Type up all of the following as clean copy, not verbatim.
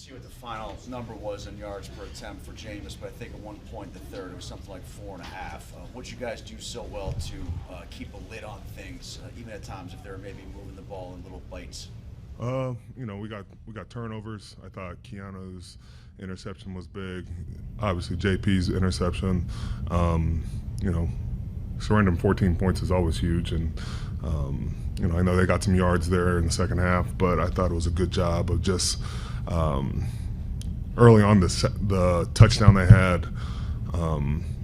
See what the final number was in yards per attempt for Jameis, but I think at one point in the third it was something like 4.5. What you guys do so well to keep a lid on things, even at times if they're maybe moving the ball in little bites? You know, we got turnovers. I thought Keanu's interception was big. Obviously, JP's interception. You know, surrendering 14 points is always huge, and you know, I know they got some yards there in the second half, but I thought it was a good job of just early on the touchdown they had.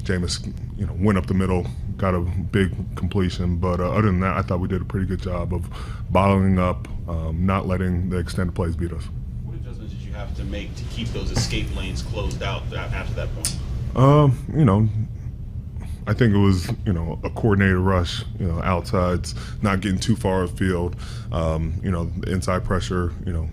Jameis, you know, went up the middle, got a big completion, but other than that, I thought we did a pretty good job of bottling up, not letting the extended plays beat us. What adjustments did you have to make to keep those escape lanes closed out after that point? You know, I think it was, you know, a coordinated rush, you know, outsides, not getting too far afield, you know, inside pressure, you know,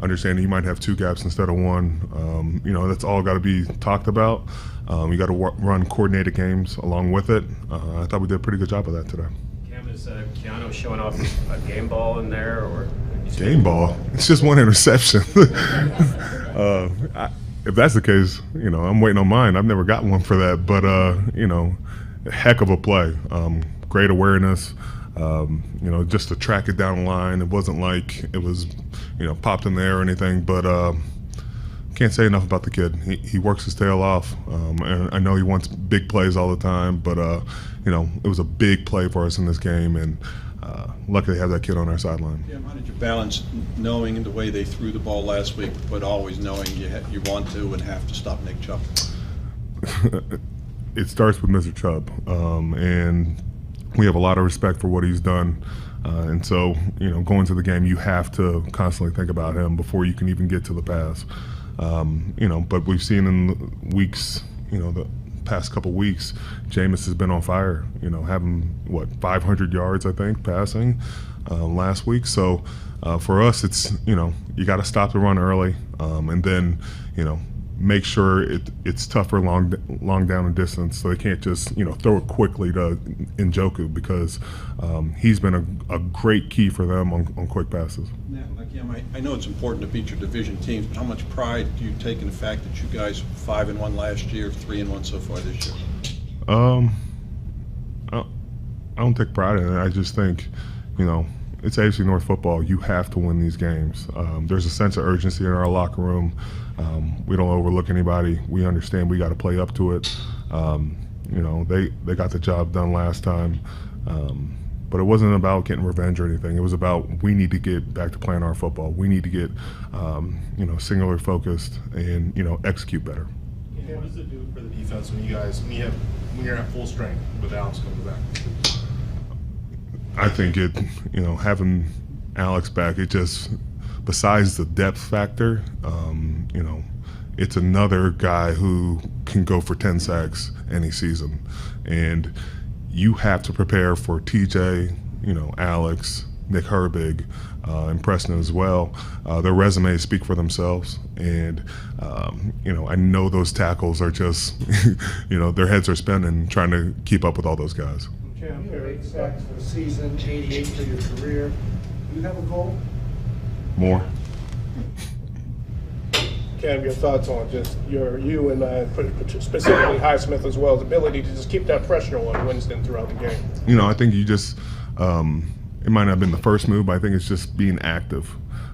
understanding you might have two gaps instead of one. You know, that's all got to be talked about. You got to run coordinated games along with it. I thought we did a pretty good job of that today. Cam, is Keanu showing off a game ball in there, or game ball? It's just one interception. If that's the case, you know, I'm waiting on mine. I've never gotten one for that, but you know, heck of a play. Great awareness. You know, just to track it down the line. It wasn't like it was, you know, popped in the air or anything, but can't say enough about the kid. He works his tail off, and I know he wants big plays all the time, but you know, it was a big play for us in this game, and luckily have that kid on our sideline. Yeah, how did you balance knowing the way they threw the ball last week, but always knowing you want to and have to stop Nick Chubb? It starts with Mr. Chubb, and we have a lot of respect for what he's done. And so, you know, going to the game, you have to constantly think about him before you can even get to the pass. You know, but we've seen in the weeks, you know, the past couple weeks, Jameis has been on fire, you know, having, 500 yards, I think, passing last week. So for us, it's, you know, you got to stop the run early, and then, you know, make sure it's tougher long down the distance, so they can't just, you know, throw it quickly to Njoku, because he's been a great key for them on quick passes. Yeah, I know it's important to beat your division teams, but how much pride do you take in the fact that you guys 5-1 last year, 3-1 so far this year? I don't take pride in it. I just think, you know, it's AFC North football. You have to win these games. There's a sense of urgency in our locker room. We don't overlook anybody. We understand we got to play up to it. You know, they got the job done last time. But it wasn't about getting revenge or anything. It was about, we need to get back to playing our football. We need to get, you know, singular focused and, you know, execute better. Yeah, what does it do for the defense when you're at full strength with Alex coming back? I think it, you know, having Alex back, it just, besides the depth factor, you know, it's another guy who can go for 10 sacks any season. And you have to prepare for TJ, you know, Alex, Nick Herbig, and Preston as well. Their resumes speak for themselves. And, you know, I know those tackles are just, you know, their heads are spinning trying to keep up with all those guys. Cam, you have 8 sacks for the season, 88 for your career. Do you have a goal? More. Cam, your thoughts on just you and specifically Highsmith as well, his ability to just keep that pressure on Winston throughout the game? You know, I think you just, it might not have been the first move, but I think it's just being active.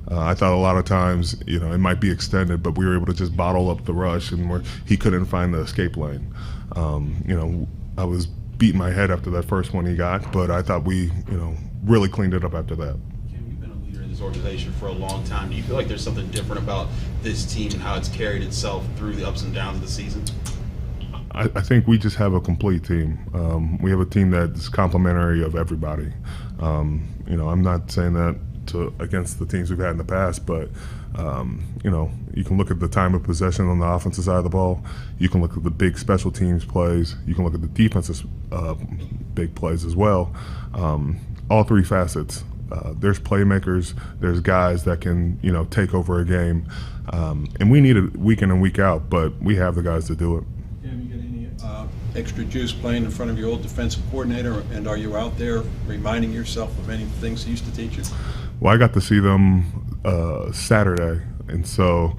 I thought a lot of times, you know, it might be extended, but we were able to just bottle up the rush, and he couldn't find the escape lane. You know, I was beating my head after that first one he got, but I thought we, you know, really cleaned it up after that. You've been a leader in this organization for a long time. Do you feel like there's something different about this team and how it's carried itself through the ups and downs of the season? I think we just have a complete team. We have a team that's complementary of everybody. You know, I'm not saying that against the teams we've had in the past, but you know, you can look at the time of possession on the offensive side of the ball. You can look at the big special teams plays. You can look at the defensive big plays as well. All three facets. There's playmakers. There's guys that can, you know, take over a game, and we need it week in and week out. But we have the guys to do it. Cam, you get any extra juice playing in front of your old defensive coordinator, and are you out there reminding yourself of any things he used to teach you? Well, I got to see them Saturday. And so,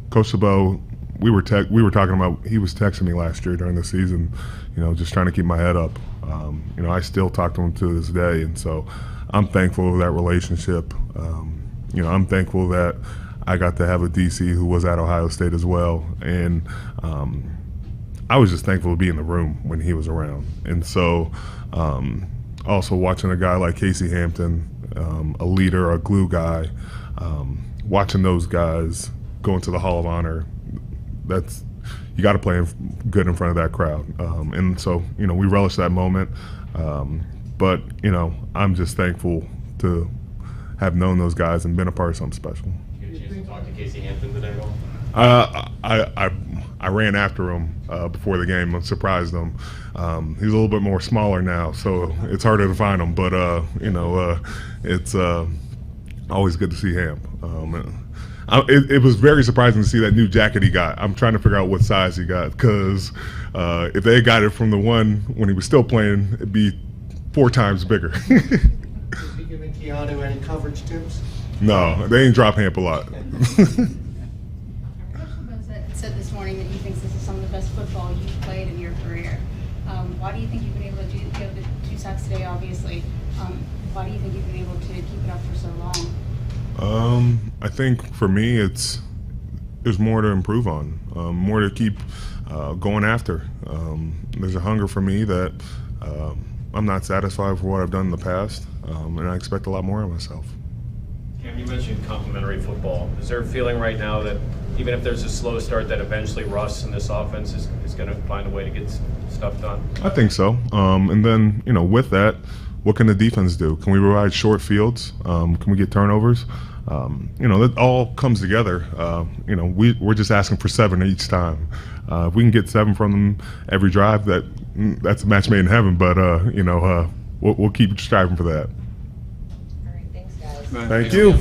Coach LeBeau, we were talking about, he was texting me last year during the season, just trying to keep my head up. I still talk to him to this day, and so I'm thankful for that relationship. I'm thankful that I got to have a DC who was at Ohio State as well, and I was just thankful to be in the room when he was around. And so also watching a guy like Casey Hampton, a leader, a glue guy, watching those guys go into the Hall of Honor, you got to play good in front of that crowd. And so, we relish that moment. But, I'm just thankful to have known those guys and been a part of something special. Did you get a chance to talk to Casey Hampton today at all? I ran after him before the game and surprised him. He's a little bit more smaller now, so it's harder to find him. But it's always good to see him. It was very surprising to see that new jacket he got. I'm trying to figure out what size he got, because if they had got it from the one when he was still playing, it'd be 4 times bigger. Is he giving Keanu any coverage tips? No, they ain't drop Hamp a lot. Said this morning that he thinks this is some of the best football you've played in your career. Why do you think you've been able to do, you have the 2 sacks today, obviously. Why do you think you've been able to keep it up for so long? I think for me, there's more to improve on, more to keep going after. There's a hunger for me that I'm not satisfied for what I've done in the past, and I expect a lot more of myself. Cam, you mentioned complementary football. Is there a feeling right now that even if there's a slow start, that eventually Russ and this offense is going to find a way to get stuff done? I think so. And then, with that, what can the defense do? Can we provide short fields? Can we get turnovers? That all comes together. We're just asking for 7 each time. If we can get 7 from them every drive, that's a match made in heaven. But we'll keep striving for that. All right, thanks, guys. Thank you.